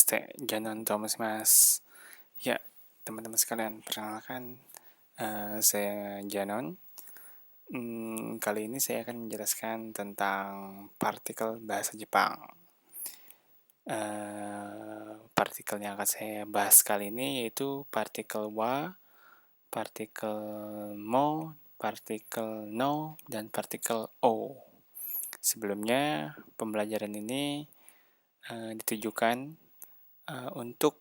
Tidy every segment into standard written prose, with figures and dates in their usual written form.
Namaste, Janon Thomas Mas. Ya, teman-teman sekalian, perkenalkan saya Janon. Kali ini saya akan menjelaskan tentang partikel bahasa Jepang. Partikel yang akan saya bahas kali ini yaitu partikel wa, partikel mo, partikel no, dan partikel o. Sebelumnya, pembelajaran ini ditujukan untuk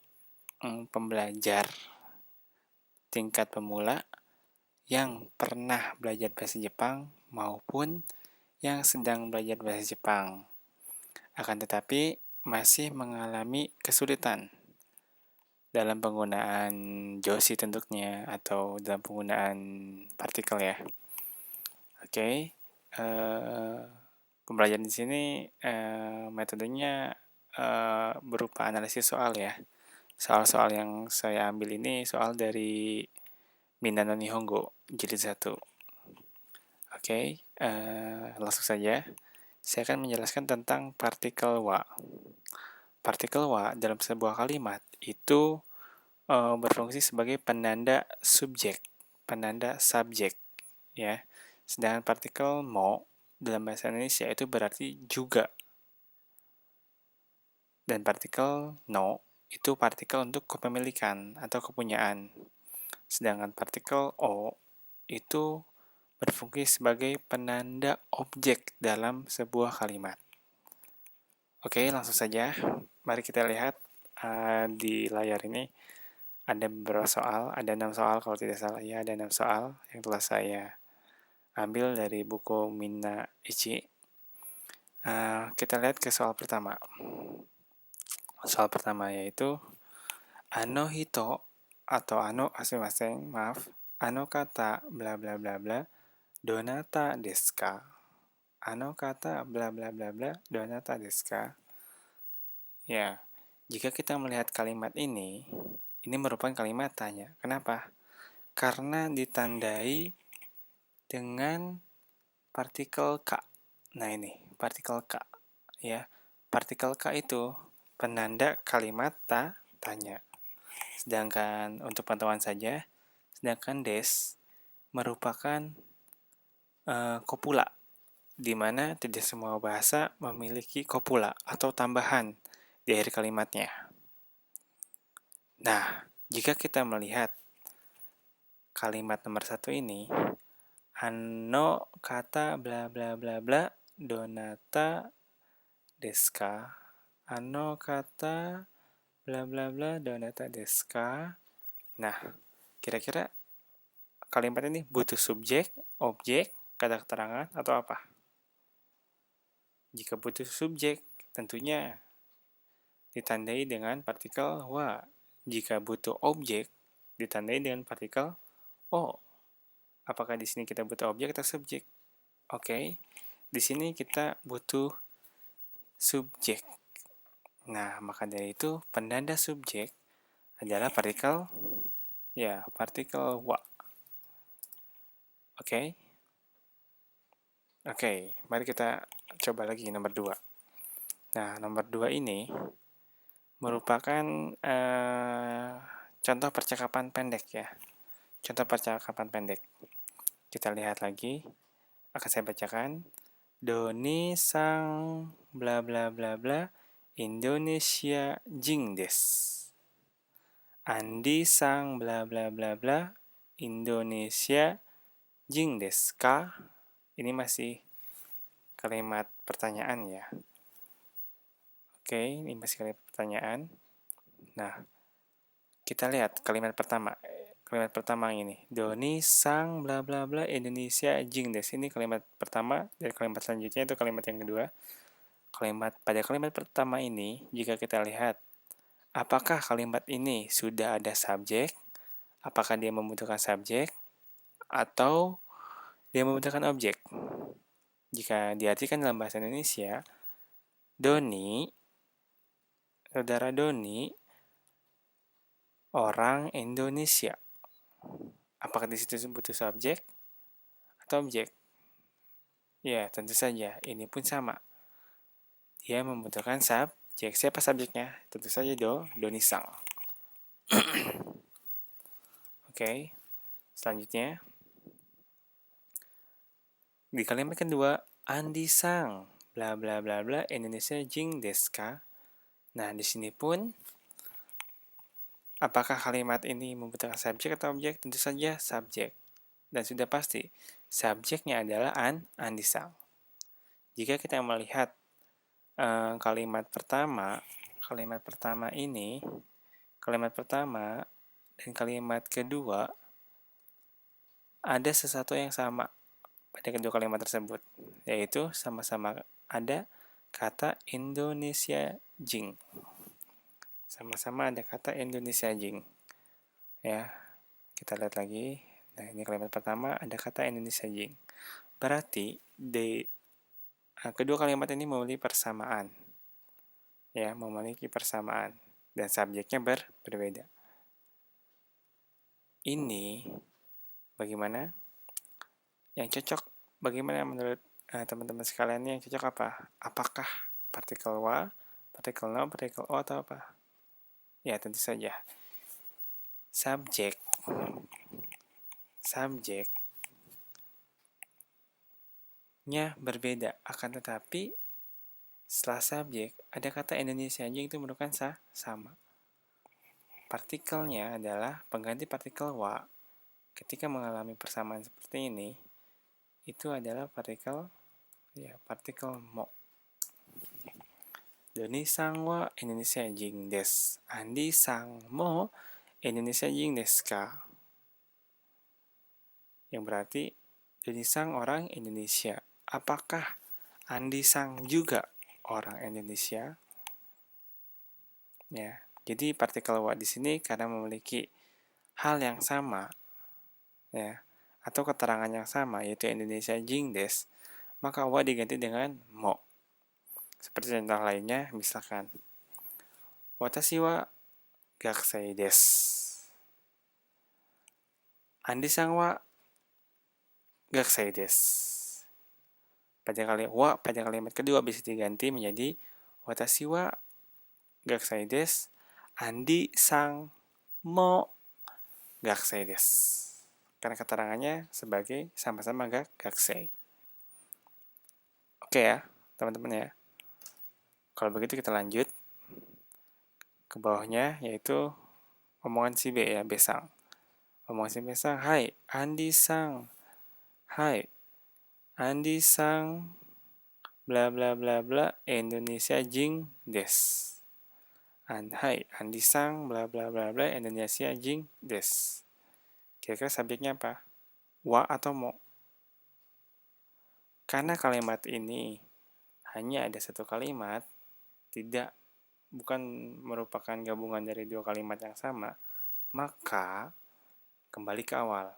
pembelajar tingkat pemula yang pernah belajar bahasa Jepang maupun yang sedang belajar bahasa Jepang, akan tetapi masih mengalami kesulitan dalam penggunaan joshi tentunya atau dalam penggunaan partikel ya. Oke, pembelajaran di sini metodenya berupa analisis soal ya. Soal-soal yang saya ambil ini soal dari Minano Nihongo jilid 1. Oke, langsung saja. Saya akan menjelaskan tentang partikel wa. Partikel wa dalam sebuah kalimat itu berfungsi sebagai penanda subjek, penanda subjek ya. Sedangkan partikel mo dalam bahasa Indonesia itu berarti juga. Dan partikel no itu partikel untuk kepemilikan atau kepunyaan. Sedangkan partikel o itu berfungsi sebagai penanda objek dalam sebuah kalimat. Oke, langsung saja. Mari kita lihat di layar ini ada beberapa soal, ada 6 soal kalau tidak salah ya, ada 6 soal yang telah saya ambil dari buku Minna Ichi. Kita lihat ke soal pertama. Soal pertama yaitu ano hito atau ano maaf, ano kata bla bla bla bla donata desu ka? Ano kata bla bla bla bla donata desu ka? Ya, jika kita melihat kalimat ini merupakan kalimat tanya. Kenapa? Karena ditandai dengan partikel ka. Nah ini, partikel ka ya. Partikel ka itu penanda kalimat tanya. Sedangkan untuk pengetahuan saja, sedangkan des merupakan kopula, di mana tidak semua bahasa memiliki kopula atau tambahan di akhir kalimatnya. Nah, jika kita melihat kalimat nomor 1 ini, ano kata bla bla bla bla donata desu ka? Ano kata bla bla bla donata desu ka? Nah, kira-kira kalimat ini butuh subjek, objek, kata keterangan, atau apa? Jika butuh subjek, tentunya ditandai dengan partikel wa. Jika butuh objek, ditandai dengan partikel o. Apakah di sini kita butuh objek atau subjek? Oke, di sini kita butuh subjek. Nah, maka dari itu penanda subjek adalah partikel wa. Oke, mari kita coba lagi nomor 2. Nah, nomor 2 ini merupakan contoh percakapan pendek ya. Contoh percakapan pendek. Kita lihat lagi. Akan saya bacakan. Doni sang bla bla bla bla Indonesia jing desu. Andi sang bla bla bla bla Indonesia jing desu ka? Ini masih kalimat pertanyaan ya. Oke, ini masih kalimat pertanyaan. Nah, kita lihat kalimat pertama. Kalimat pertama ini. Doni sang bla bla bla Indonesia jing desu. Ini kalimat pertama, dan kalimat selanjutnya itu kalimat yang kedua. Pada kalimat pertama ini, jika kita lihat, apakah kalimat ini sudah ada subjek? Apakah dia membutuhkan subjek? Atau dia membutuhkan objek? Jika diartikan dalam bahasa Indonesia, Doni, saudara Doni, orang Indonesia. Apakah di situ butuh subjek atau objek? Ya, tentu saja. Ini pun sama. Dia membutuhkan subjek. Siapa subjeknya? Tentu saja Donisang. Oke, selanjutnya di kalimat kedua, Andi sang bla bla bla bla Indonesia jing desu ka? Nah, di sini pun apakah kalimat ini membutuhkan subjek atau objek? Tentu saja subjek. Dan sudah pasti, subjeknya adalah Andi sang. Jika kita melihat kalimat pertama dan kalimat kedua ada sesuatu yang sama pada kedua kalimat tersebut, yaitu sama-sama ada kata Indonesia jing. Sama-sama ada kata Indonesia jing. Ya, kita lihat lagi. Nah, ini kalimat pertama ada kata Indonesia jing. Berarti kedua kalimat ini memiliki persamaan. Ya, memiliki persamaan dan subjeknya berbeda. Ini bagaimana? Yang cocok bagaimana menurut teman-teman sekalian yang cocok apa? Apakah partikel wa, partikel no, partikel o atau apa? Ya, tentu saja. Subjeknya berbeda, akan tetapi setelah subjek ada kata Indonesia aja itu merupakan sama. Partikelnya adalah pengganti partikel wa. Ketika mengalami persamaan seperti ini, itu adalah partikel mo. Doni sang wa Indonesia jing des. Andi sang mo Indonesia jing desu ka? Yang berarti Doni sang orang Indonesia. Apakah Andi sang juga orang Indonesia? Ya, jadi partikel wa di sini karena memiliki hal yang sama, ya, atau keterangan yang sama, yaitu Indonesia jing des, maka wa diganti dengan mo. Seperti contoh lainnya, misalkan watashi wa gakusei desu. Andi sang wa gakusei desu. Pada kalimat kedua bisa diganti menjadi watashi wa gakusei desu. Andi sang mo gakusei desu. Karena keterangannya sebagai sama-sama gakusei. Oke ya, teman-teman ya. Kalau begitu kita lanjut ke bawahnya, yaitu omongan si B ya, Besang. Omongan si Besang, hai, Andi sang, bla bla bla bla, Indonesia jing des. Hai, Andi sang, bla bla bla bla, Indonesia jing des. Kira-kira subjeknya apa? Wa atau mo? Karena kalimat ini hanya ada satu kalimat, bukan merupakan gabungan dari dua kalimat yang sama, maka kembali ke awal,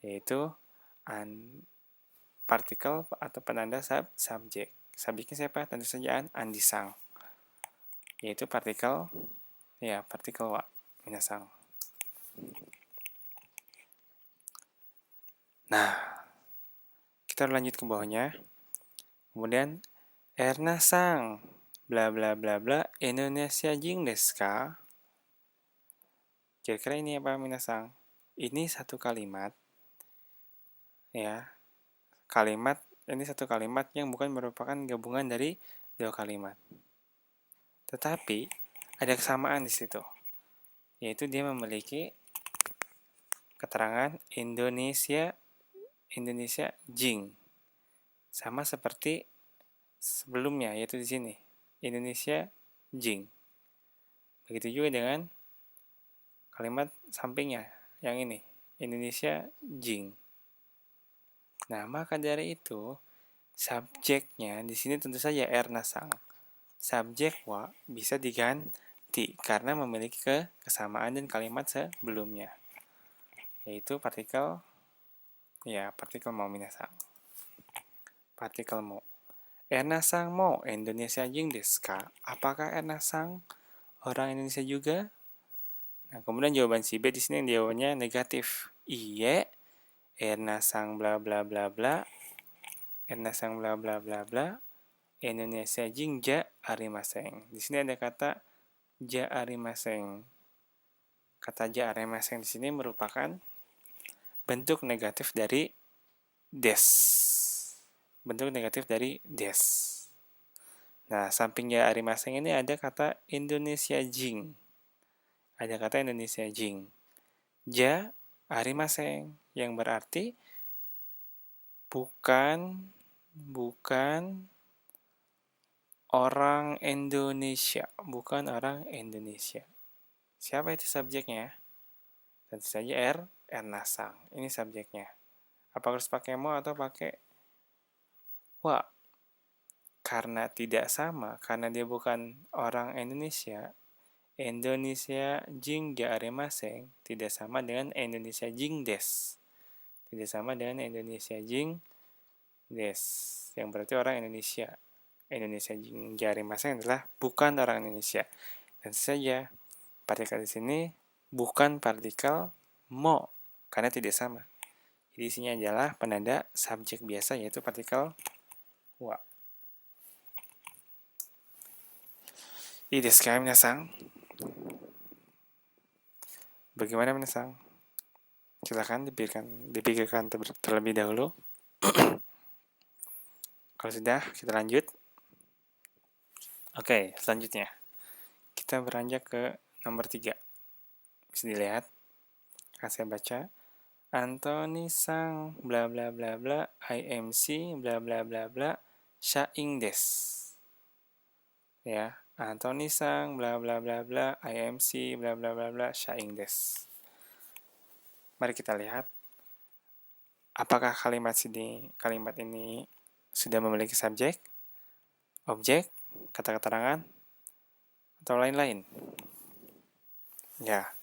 yaitu partikel atau penanda subjek. Subjeknya siapa? Tentu saja Andi sang, yaitu partikel wa minasang. Nah, kita lanjut ke bawahnya. Kemudian Erna sang bla bla bla bla Indonesia jing desu ka? Kira-kira ini apa minasang? Ini satu kalimat, ya. Ini satu kalimat yang bukan merupakan gabungan dari dua kalimat. Tetapi ada kesamaan di situ, yaitu dia memiliki keterangan Indonesia jing, sama seperti sebelumnya, yaitu di sini Indonesia jing. Begitu juga dengan kalimat sampingnya yang ini Indonesia jing. Nah, maka dari itu subjeknya di sini tentu saja Erna sang. Subjek wa bisa diganti karena memiliki kesamaan dan kalimat sebelumnya, yaitu partikel mo minasang. Partikel mo. Erna sang mo Indonesia jing desu ka? Apakah Erna sang orang Indonesia juga? Nah, kemudian jawaban si B di sini jawabannya negatif. Iye, Erna sang bla bla bla bla. Erna sang bla bla bla bla. Indonesia jing ja arimaseng. Di sini ada kata ja arimaseng. Kata ja arimaseng di sini merupakan bentuk negatif dari des. Bentuk negatif dari des. Nah, samping ja arimaseng ini ada kata Indonesia jing. Ada kata Indonesia jing. Ja arimaseng yang berarti bukan orang Indonesia, bukan orang Indonesia. Siapa itu subjeknya? Tentu saja Nasang. Ini subjeknya. Apakah harus pakai mo atau pakai wa? Karena tidak sama, karena dia bukan orang Indonesia. Indonesia jing ja arimaseng tidak sama dengan Indonesia jing des. Tidak sama dengan Indonesia jing des, yang berarti orang Indonesia. Indonesia jing ja arimaseng adalah bukan orang Indonesia. Dan saja partikel di sini bukan partikel mo karena tidak sama. Jadi isinya adalah penanda subjek biasa yaitu partikel wa. Ii desu ka, minasan? Bagaimana, minasan? Silakan dipikirkan terlebih dahulu. Kalau sudah, kita lanjut. Oke, selanjutnya. Kita beranjak ke nomor 3. Bisa dilihat. Akan saya baca. Anthony sang bla bla bla bla IMC bla bla bla bla shaing des. Ya, Anthony sang bla bla bla bla IMC bla bla bla bla shaing des. Mari kita lihat apakah kalimat ini sudah memiliki subjek, objek, kata keterangan, atau lain-lain. Ya,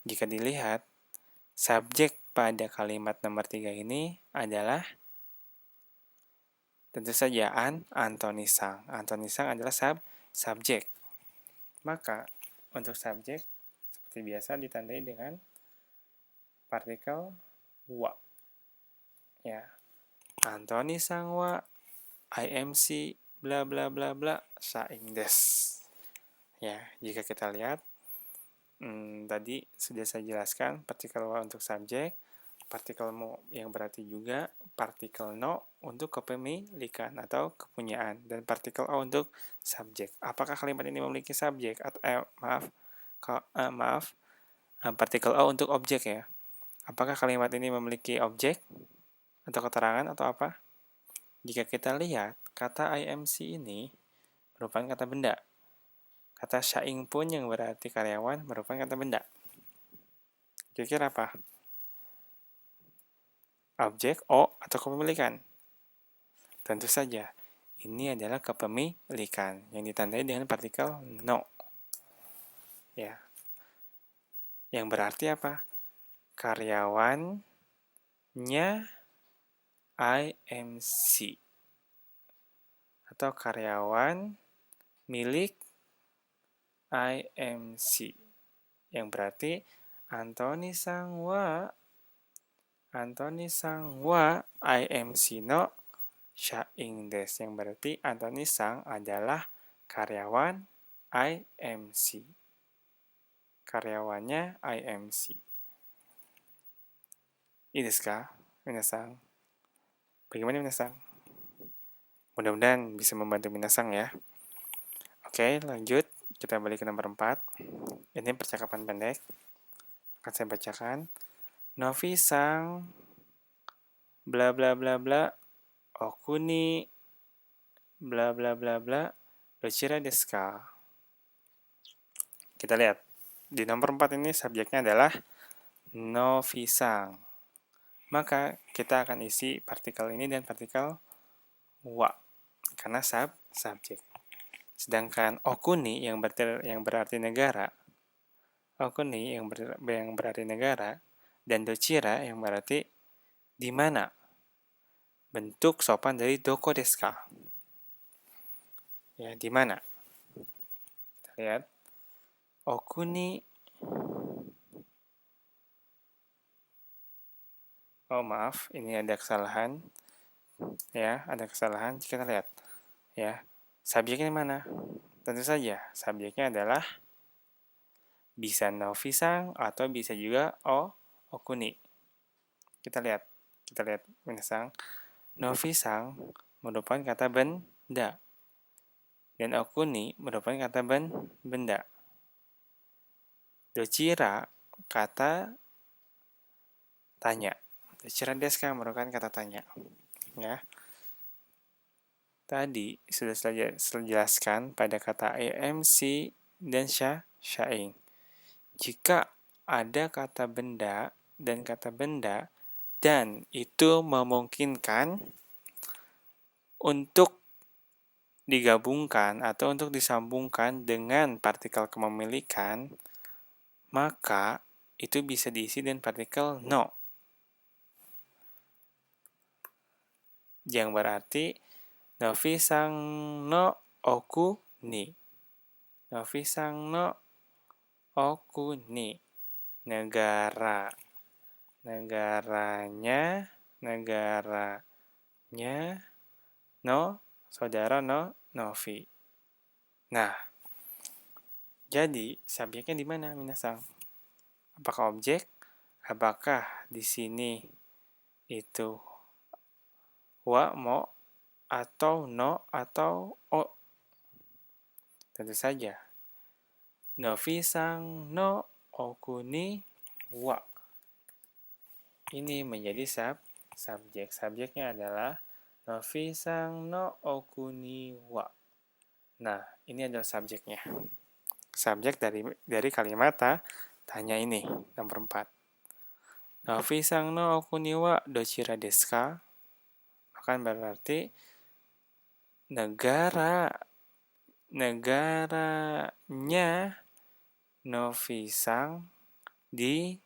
jika dilihat, subjek pada kalimat nomor 3 ini adalah tentu saja Anthony sang. Anthony sang adalah subjek. Maka untuk subjek seperti biasa ditandai dengan partikel wa. Ya, Anthony sang wa IMC bla bla bla bla shaing des. Ya, jika kita lihat tadi sudah saya jelaskan partikel wa untuk subjek, partikel mo yang berarti juga partikel no untuk kepemilikan atau kepunyaan, dan partikel o untuk subjek. Apakah kalimat ini memiliki subjek? Partikel o untuk objek ya. Apakah kalimat ini memiliki objek atau keterangan atau apa? Jika kita lihat, kata IMC ini merupakan kata benda. Kata shaing pun yang berarti karyawan merupakan kata benda. Kira-kira apa? Objek, o, atau kepemilikan? Tentu saja, ini adalah kepemilikan yang ditandai dengan partikel no. Ya. Yang berarti apa? Karyawannya IMC. Atau karyawan milik IMC. Yang berarti Anthony sang wa IMC no shaing des. Yang berarti Anthony sang adalah karyawan IMC. Karyawannya IMC. Ii desu ka, minasan? Bagaimana, minasan? Mudah-mudahan bisa membantu minasan ya. Oke, lanjut. Kita balik ke nomor 4. Ini percakapan pendek. Akan saya bacakan. Novi sang bla bla bla bla oku ni bla bla bla bla dochira desu ka? Kita lihat. Di nomor 4 ini subjeknya adalah Novi sang. Maka kita akan isi partikel ini dan partikel wa karena subjek. Sedangkan okuni yang berarti negara, okuni yang berarti negara, dan dochira yang berarti di mana. Bentuk sopan dari doko desu ka? Ya, di mana? Kita lihat. Okuni. Oh, maaf, ini ada kesalahan. Ya, ada kesalahan. Kita lihat. Ya, subjeknya mana? Tentu saja, subjeknya adalah bisa no fisang atau bisa juga okuni. Kita lihat minasang. No fisang merupakan kata benda dan okuni merupakan kata benda. Docira kata tanya. Docira desu merupakan kata tanya. Ya. Tadi sudah saya jelaskan pada kata AMC dan syaing. Jika ada kata benda dan kata benda dan itu memungkinkan untuk digabungkan atau untuk disambungkan dengan partikel kepemilikan, maka itu bisa diisi dengan partikel no. Yang berarti novi sang no oku ni. Novi sang no oku ni. Negara. Negaranya no saudara novi. Nah, jadi subjeknya di mana minasang? Apakah objek? Apakah di sini itu wa mo atau no atau o? Tentu saja. Novi sang no oku ni wa. Ini menjadi subjek. Subjeknya adalah novi sang no oku ni wa. Nah, ini adalah subjeknya. Subjek dari kalimat tanya ini, nomor 4. Novi sang no oku ni wa dochira desu ka? Akan berarti negaranya Novi sang di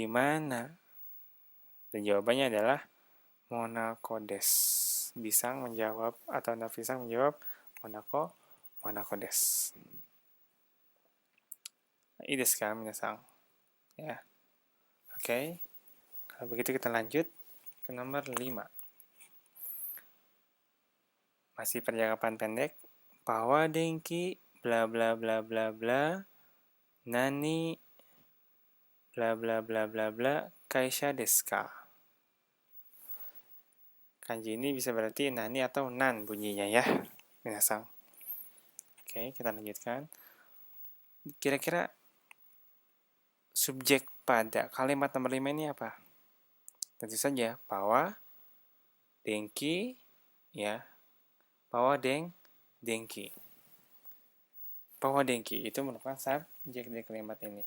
mana? Dan jawabannya adalah Monaco desu. Bisang menjawab atau Novi sang menjawab Monaco desu. Ii desu ka minasang? Ya. Oke. Kalau begitu kita lanjut ke nomor 5. Masih percakapan pendek. Pawa denki bla bla bla bla bla nani bla bla bla bla bla kaisha desu ka? Kanji ini bisa berarti nani atau nan bunyinya ya, minasang. Oke, kita lanjutkan. Kira-kira subjek pada kalimat nomor 5 ini apa? Tentu saja pawa denki ya. Pawa denki. Pawa denki itu merupakan subjek dari kalimat ini.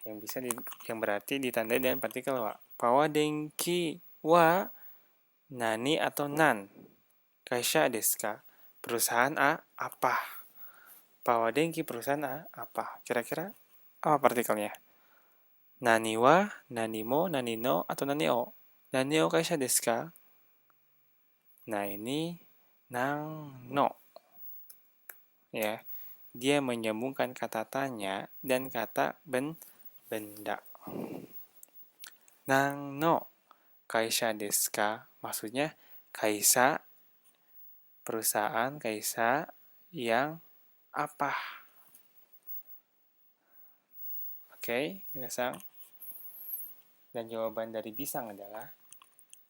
Yang berarti ditandai dengan partikel wa. Pawa denki wa nani atau nan. Kaisha desu ka? Perusahaan apa? Pawa denki perusahaan apa? Kira-kira apa partikelnya? Nani wa, nani mo, nani no, atau nani o? Nani o kaisha desu ka? Nah, ini nang no. Ya. Dia menyambungkan kata tanya dan kata benda. Nang no kaisha desu ka? Maksudnya kaisa perusahaan kaisa yang apa? Oke, minasang. Dan jawaban dari Bisang adalah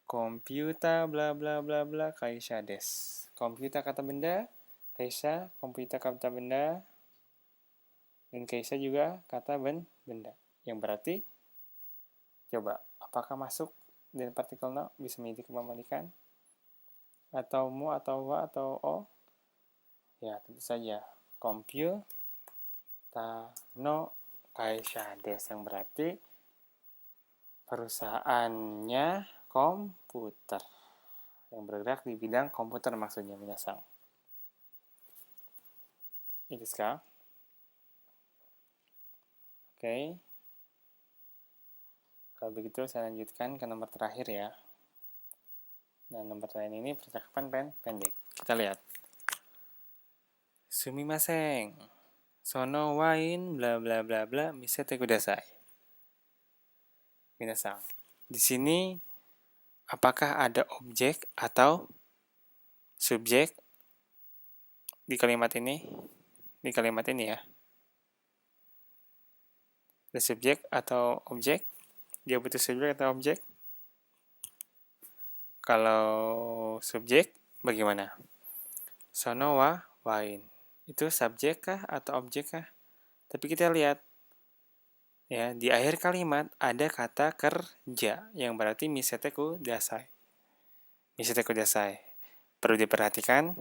komputer bla bla bla bla kaisha desu. Komputer kata benda, kaisa komputer kata benda, dan kaisa juga kata benda. Yang berarti, coba, apakah masuk dengan partikel no bisa menjadi kepemilikan? Atau mu, atau wa, atau o? Ya, tentu saja. Komputer no kaisha desu, yang berarti perusahaannya komputer. Yang bergerak di bidang komputer maksudnya, minasang. Ini sekarang. Oke. Kalau begitu saya lanjutkan ke nomor terakhir ya. Dan nomor terakhir ini percakapan pendek. Kita lihat. Sumimasen. Sono wain bla bla bla bla misete kudasai. Minasang. Di sini apakah ada objek atau subjek di kalimat ini ya. Ada subjek atau objek? Dia butuh subjek atau objek? Kalau subjek, bagaimana? Sono wa wain. Itu subjek kah atau objek kah? Tapi kita lihat, ya, di akhir kalimat ada kata kerja, yang berarti miseteku dasai. Miseteku dasai. Perlu diperhatikan,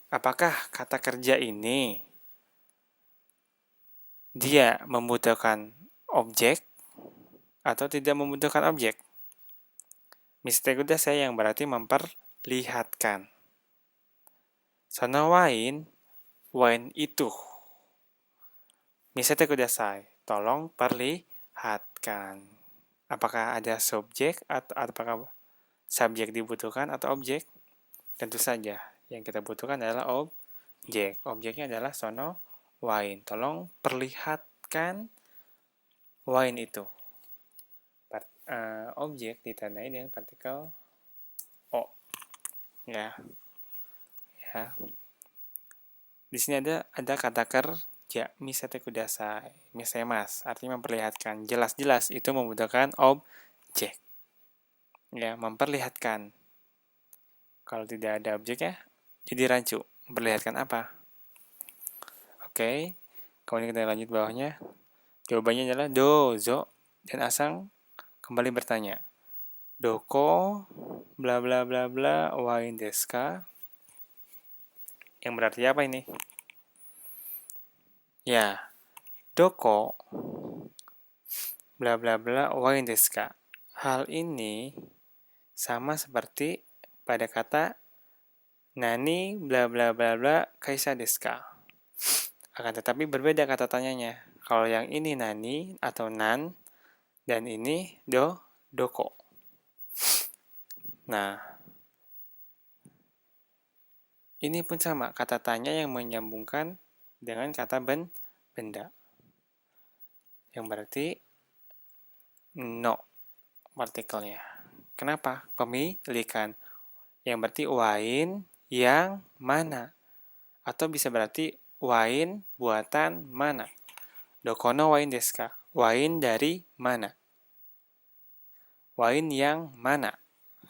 apakah kata kerja ini dia membutuhkan objek atau tidak membutuhkan objek? Miseteku dasai yang berarti memperlihatkan. Sono wain, wain itu. Miseteku dasai, tolong perlihatkan. Apakah ada subjek atau apakah subjek dibutuhkan atau objek? Tentu saja, yang kita butuhkan adalah objek. Objeknya adalah sono wain. Tolong perlihatkan wain itu. Objek ditandai dengan partikel o. Ya. Di sini ada kata kerja, misete kudasai, misemas, artinya memperlihatkan. Jelas-jelas itu membutuhkan objek. Ya, memperlihatkan. Kalau tidak ada objeknya, jadi rancu. Memperlihatkan apa? Oke. Kemudian kita lanjut bawahnya. Jawabannya adalah dozo, dan Asang kembali bertanya. Doko, bla bla bla bla, wain desu ka? Yang berarti apa ini? Ya, doko, bla bla bla, wain desu ka? Hal ini sama seperti pada kata nani, bla bla bla bla, kaisa desu ka? Akan tetapi berbeda kata tanyanya. Kalau yang ini nani atau nan, dan ini doko. Nah, ini pun sama, kata tanya yang menyambungkan dengan kata benda. Yang berarti no partikelnya. Kenapa? Pemilikan. Yang berarti wain yang mana? Atau bisa berarti wain buatan mana? Dokono wain desu ka? Wain dari mana? Wain yang mana?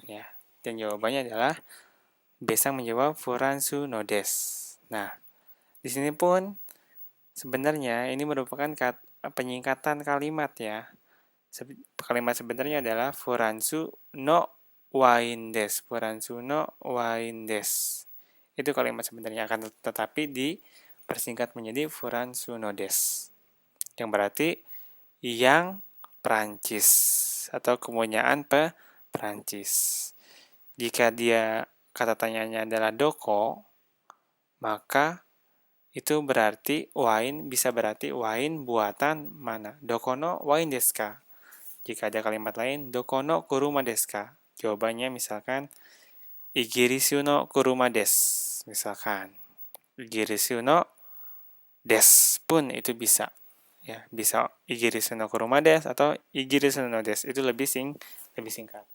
Ya. Dan jawabannya adalah Besang menjawab furansu no desu. Nah, di sini pun sebenarnya ini merupakan penyingkatan kalimat ya. Kalimat sebenarnya adalah furansu no wain desu. Furansu no wain desu. Itu kalimat sebenarnya, akan tetapi dipersingkat menjadi furansu no desu. Yang berarti yang Perancis atau kepunyaan Perancis. Jika dia kata tanyanya adalah doko, maka itu berarti wain bisa berarti wain buatan mana? Dokono wain desu ka? Jika ada kalimat lain, dokono kuruma desu ka? Jawabannya misalkan Igirisu no kuruma desu. Misalkan Igirisu no desu pun itu bisa. Ya, bisa Igirisu no kuruma desu atau Igirisu no desu. Itu lebih singkat.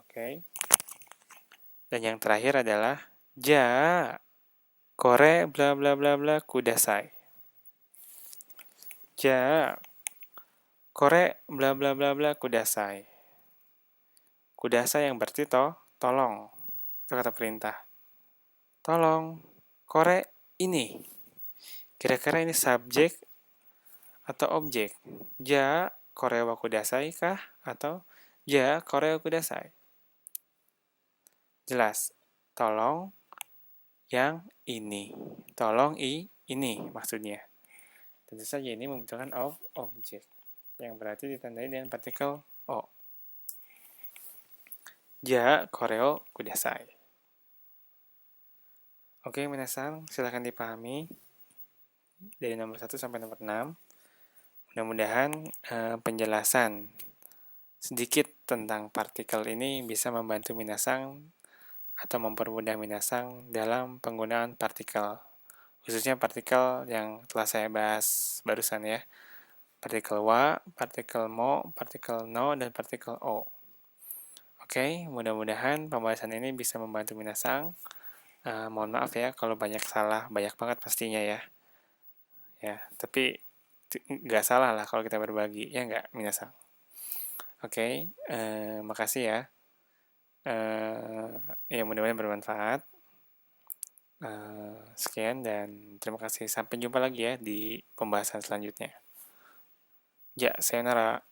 Oke. Dan yang terakhir adalah ja kore bla bla bla bla kudasai. Ja kore bla bla bla bla kudasai. Kudasai yang berarti tolong. Itu kata perintah. Tolong. Kore ini. Kira-kira ini subjek atau objek? Ja kore wa kudasai kah? Atau ja kore wa kudasai? Jelas. Tolong yang ini. Tolong ini maksudnya. Tentu saja ini membutuhkan objek. Yang berarti ditandai dengan partikel o. Ja koreo kudasai. Oke, minasan, silakan dipahami dari nomor 1 sampai nomor 6. Mudah-mudahan penjelasan sedikit tentang partikel ini bisa membantu minasang atau mempermudah minasang dalam penggunaan partikel. Khususnya partikel yang telah saya bahas barusan ya. Partikel wa, partikel mo, partikel no, dan partikel o. Oke, mudah-mudahan pembahasan ini bisa membantu minasang Mohon maaf ya kalau banyak salah, banyak banget pastinya ya. Ya, tapi nggak salah lah kalau kita berbagi, ya nggak, minasan? Oke, makasih ya. Ya mudah-mudahan bermanfaat. Sekian dan terima kasih. Sampai jumpa lagi ya di pembahasan selanjutnya. Ya, sayonara.